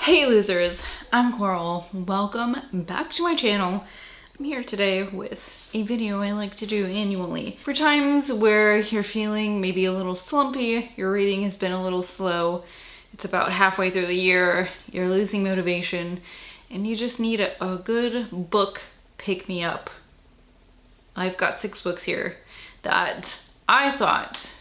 Hey losers, I'm Coral. Welcome back to my channel. I'm here today with a video I like to do annually. For times where you're feeling maybe a little slumpy, your reading has been a little slow, it's about halfway through the year, you're losing motivation, and you just need a good book pick-me-up. I've got 6 books here that I thought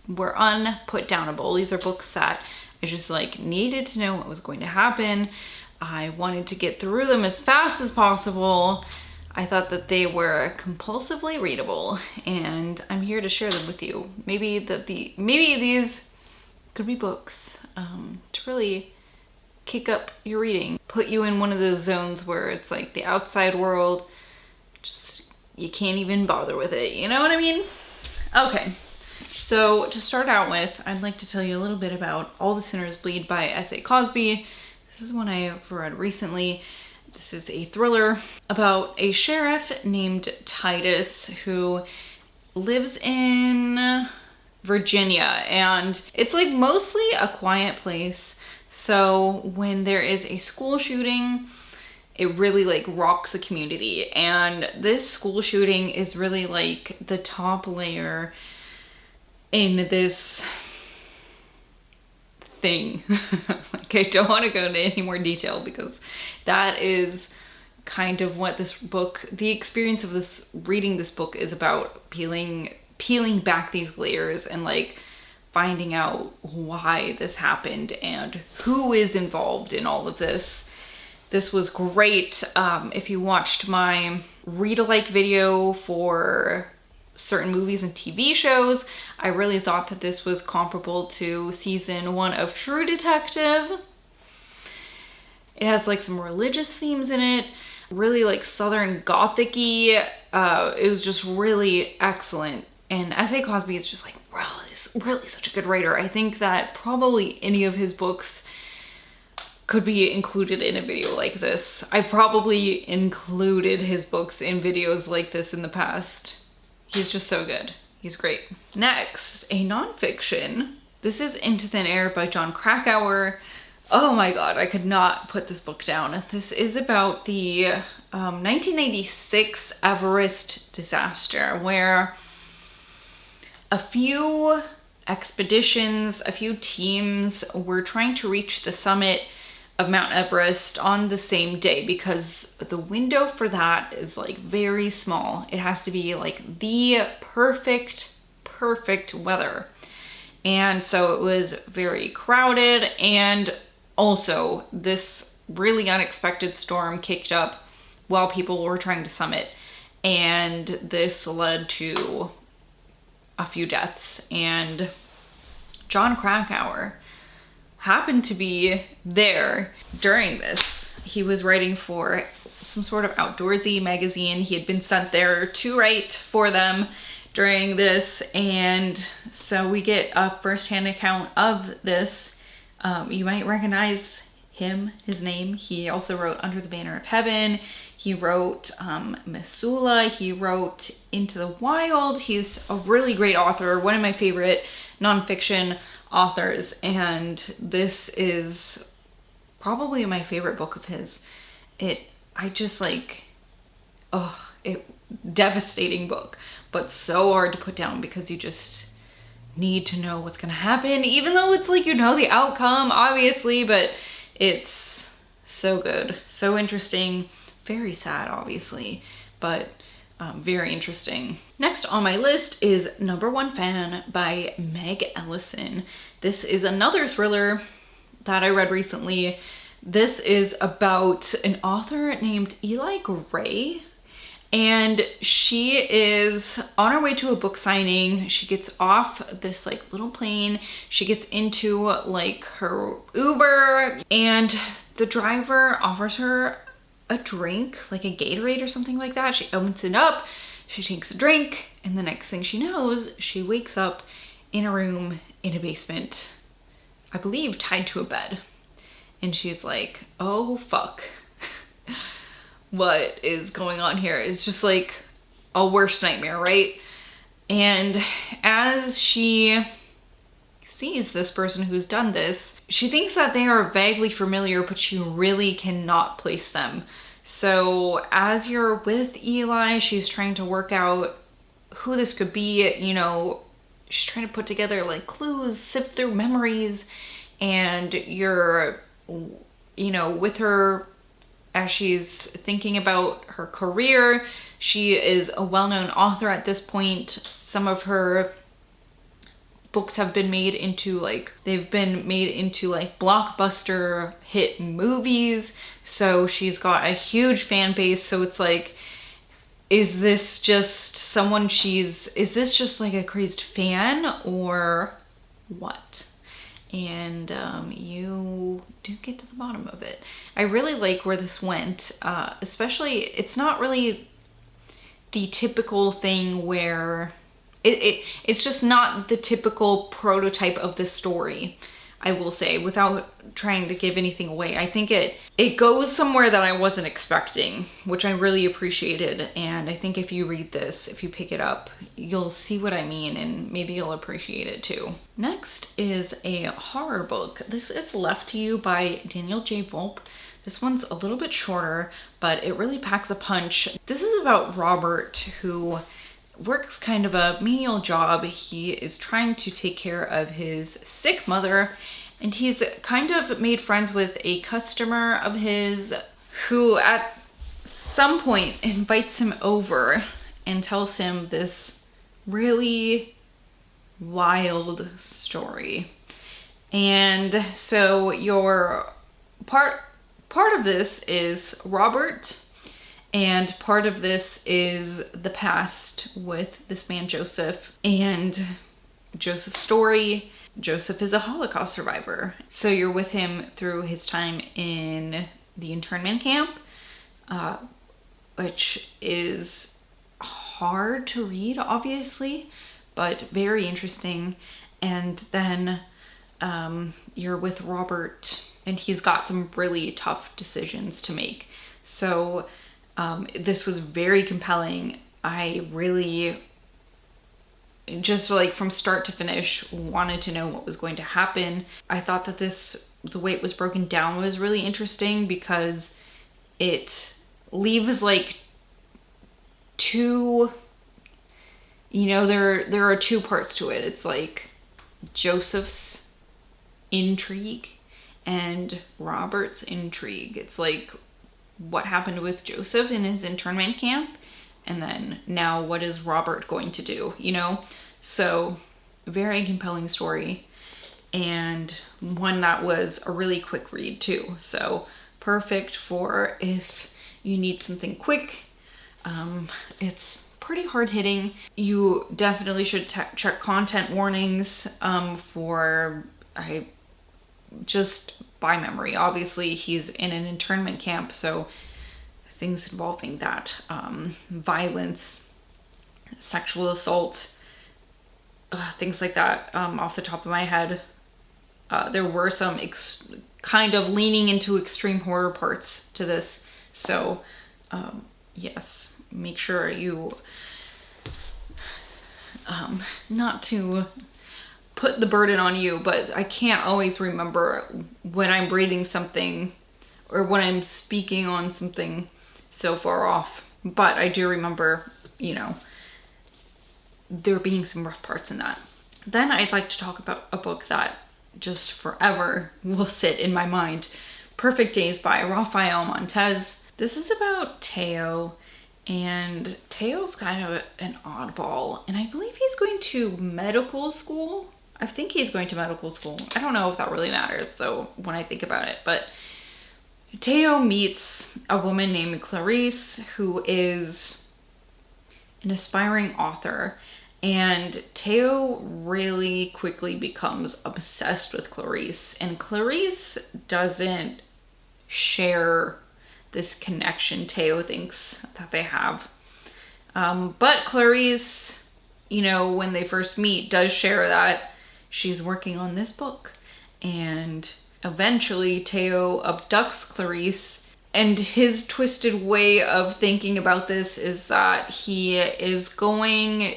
were unput-downable. These are books that I just needed to know what was going to happen. I wanted to get through them as fast as possible. I thought that they were compulsively readable, and I'm here to share them with you. Maybe these could be books to really kick up your reading, put you in one of those zones where it's like the outside world, just you can't even bother with it. You know what I mean? Okay. So to start out with, I'd like to tell you a little bit about All the Sinners Bleed by S.A. Cosby. This is one I've read recently. This is a thriller about a sheriff named Titus who lives in Virginia, and it's like mostly a quiet place. So when there is a school shooting, it really rocks the community. And this school shooting is really like the top layer in this thing. I don't want to go into any more detail because that is kind of what this book, the experience of reading this book is about, peeling back these layers and finding out why this happened and who is involved in all of this. This was great. If you watched my read-alike video for certain movies and TV shows, I really thought that this was comparable to season 1 of True Detective. It has some religious themes in it, really Southern Gothic-y. It was just really excellent. And S.A. Cosby is just really such a good writer. I think that probably any of his books could be included in a video like this. I've probably included his books in videos like this in the past. He's just so good. He's great. Next, a nonfiction. This is Into Thin Air by Jon Krakauer. Oh my god, I could not put this book down. This is about the 1996 Everest disaster, where a few expeditions, a few teams were trying to reach the summit of Mount Everest on the same day, because the window for that is very small. It has to be the perfect weather. And so it was very crowded, and also this really unexpected storm kicked up while people were trying to summit, and this led to a few deaths. And Jon Krakauer happened to be there during this. He was writing for some sort of outdoorsy magazine. He had been sent there to write for them during this, and so we get a first-hand account of this. You might recognize his name. He also wrote Under the Banner of Heaven. He wrote Missoula. He wrote Into the Wild. He's a really great author, one of my favorite nonfiction authors, and this is probably my favorite book of his. Devastating book, but so hard to put down because you just need to know what's gonna happen, even though it's you know the outcome, obviously, but it's so good, so interesting, very sad, obviously, but very interesting. Next on my list is Number One Fan by Meg Elison. This is another thriller that I read recently. This is about an author named Eli Gray, and she is on her way to a book signing. She gets off this little plane. She gets into her Uber, and the driver offers her a drink, a Gatorade or something like that. She opens it up, she takes a drink, and the next thing she knows, she wakes up in a room in a basement, I believe tied to a bed. And she's like, oh fuck. What is going on here? It's just a worst nightmare, right? And as she sees this person who's done this, she thinks that they are vaguely familiar, but she really cannot place them. So as you're with Eli, she's trying to work out who this could be, you know, she's trying to put together like clues, sift through memories, and you're, you know, with her as she's thinking about her career. She is a well-known author at this point. Some of her books have been made into like, they've been made into like blockbuster hit movies. So she's got a huge fan base. So it's like, is this just someone is this just like a crazed fan or what? And you do get to the bottom of it. I really like where this went, especially, it's not really the typical thing where it's just not the typical prototype of the story, I will say, without trying to give anything away. I think it goes somewhere that I wasn't expecting, which I really appreciated. And I think if you read this, if you pick it up, you'll see what I mean, and maybe you'll appreciate it too. Next is a horror book. It's Left to You by Daniel J. Volpe. This one's a little bit shorter, but it really packs a punch. This is about Robert, who works kind of a menial job. He is trying to take care of his sick mother, and he's kind of made friends with a customer of his who at some point invites him over and tells him this really wild story. And so your part of this is Robert, and part of this is the past with this man Joseph and Joseph's story. Joseph is a Holocaust survivor. So you're with him through his time in the internment camp, which is hard to read, obviously, but very interesting. And then you're with Robert, and he's got some really tough decisions to make. So this was very compelling. I really, just like from start to finish, wanted to know what was going to happen. I thought that the way it was broken down was really interesting, because it leaves like two, you know, there are two parts to it. It's like Joseph's intrigue and Robert's intrigue. It's like what happened with Joseph in his internment camp, and then now what is Robert going to do, you know? So very compelling story, and one that was a really quick read too. So perfect for if you need something quick. It's pretty hard hitting. You definitely should check content warnings just by memory. Obviously he's in an internment camp, so things involving that, violence, sexual assault, things like that. Off the top of my head, there were some kind of leaning into extreme horror parts to this. So yes, make sure you not to put the burden on you, but I can't always remember when I'm reading something or when I'm speaking on something so far off. But I do remember, you know, there being some rough parts in that. Then I'd like to talk about a book that just forever will sit in my mind. Perfect Days by Raphael Montes. This is about Teo, and Teo's kind of an oddball, and I believe he's going to medical school. I think he's going to medical school. I don't know if that really matters though when I think about it, but Teo meets a woman named Clarice, who is an aspiring author, and Teo really quickly becomes obsessed with Clarice, and Clarice doesn't share this connection Teo thinks that they have. But Clarice, you know, when they first meet, does share that she's working on this book, and eventually Teo abducts Clarice, and his twisted way of thinking about this is that he's doing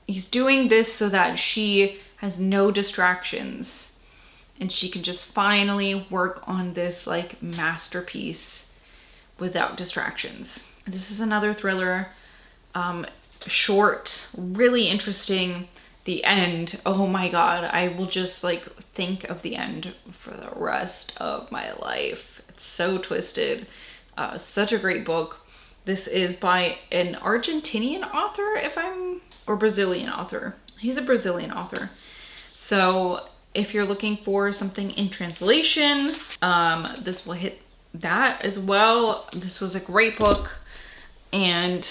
this so that she has no distractions and she can just finally work on this like masterpiece without distractions. This is another thriller, short, really interesting. The end, oh my god, I will just like think of the end for the rest of my life. It's so twisted. Such a great book. This is by an Argentinian author, or Brazilian author. He's a Brazilian author. So if you're looking for something in translation, this will hit that as well. This was a great book, and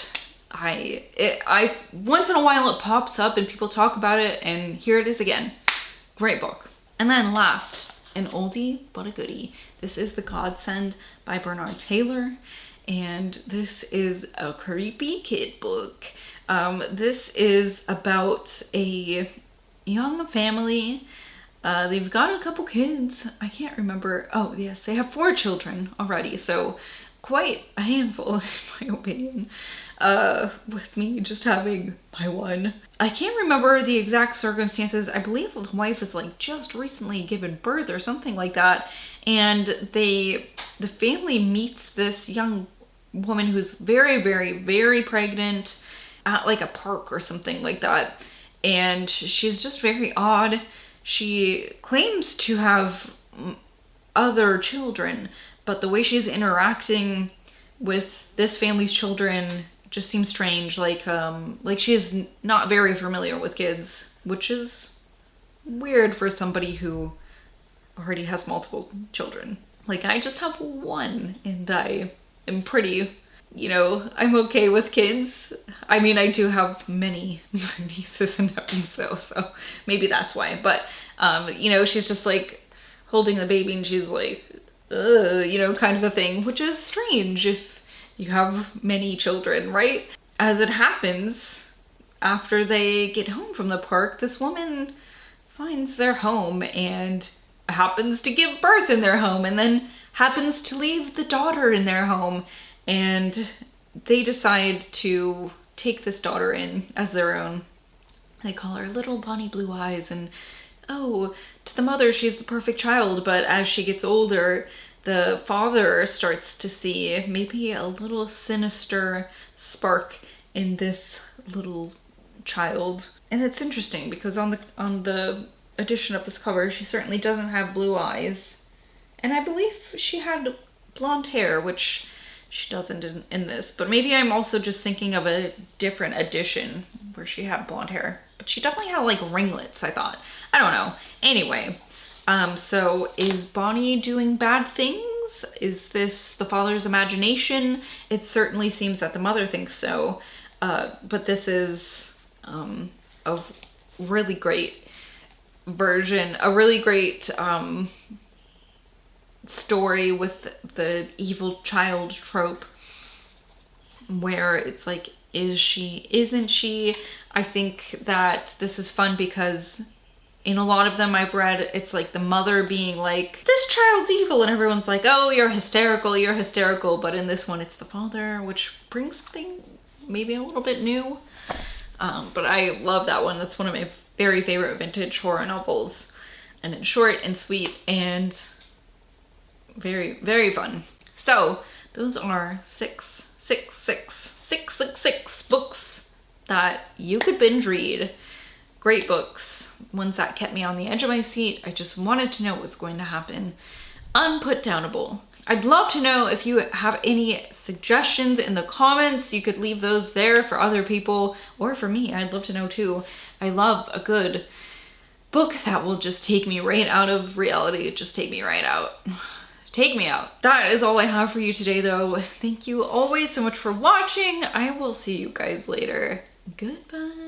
I once in a while it pops up and people talk about it, and here it is again. Great book. And then last, an oldie but a goodie. This is The Godsend by Bernard Taylor, and this is a creepy kid book. This is about a young family. They've got a couple kids. I can't remember. Oh yes, they have 4 children already, so quite a handful in my opinion, with me just having my one. I can't remember the exact circumstances. I believe the wife is like just recently given birth or something like that, and the family meets this young woman who's very, very, very pregnant at like a park or something like that, and she's just very odd. She claims to have other children, but the way she's interacting with this family's children just seems strange. Like she is not very familiar with kids, which is weird for somebody who already has multiple children. Like, I just have one, and I am pretty, you know, I'm okay with kids. I mean, I do have many nieces and nephews though, so maybe that's why. But, you know, she's just like holding the baby and she's like, you know, kind of a thing, which is strange if you have many children, right? As it happens, after they get home from the park, this woman finds their home and happens to give birth in their home, and then happens to leave the daughter in their home, and they decide to take this daughter in as their own. They call her Little Bonnie Blue Eyes, and oh, to the mother she's the perfect child, but as she gets older, the father starts to see maybe a little sinister spark in this little child. And it's interesting because on the edition of this cover, she certainly doesn't have blue eyes, and I believe she had blonde hair, which she doesn't in this, but maybe I'm also just thinking of a different edition where she had blonde hair, but she definitely had like ringlets, I thought. I don't know. Anyway, so is Bonnie doing bad things? Is this the father's imagination? It certainly seems that the mother thinks so, but this is a really great version, a really great story with the evil child trope, where it's like, is she, isn't she? I think that this is fun because in a lot of them I've read, it's like the mother being like, this child's evil, and everyone's like, oh, you're hysterical, but in this one it's the father, which brings something maybe a little bit new. But I love that one. That's one of my very favorite vintage horror novels, and it's short and sweet and very, very fun. So those are six books that you could binge read. Great books, ones that kept me on the edge of my seat. I just wanted to know what was going to happen. Unputdownable. I'd love to know if you have any suggestions in the comments. You could leave those there for other people or for me. I'd love to know too. I love a good book that will just take me right out of reality. Just take me right out. Take me out. That is all I have for you today though. Thank you always so much for watching. I will see you guys later. Goodbye.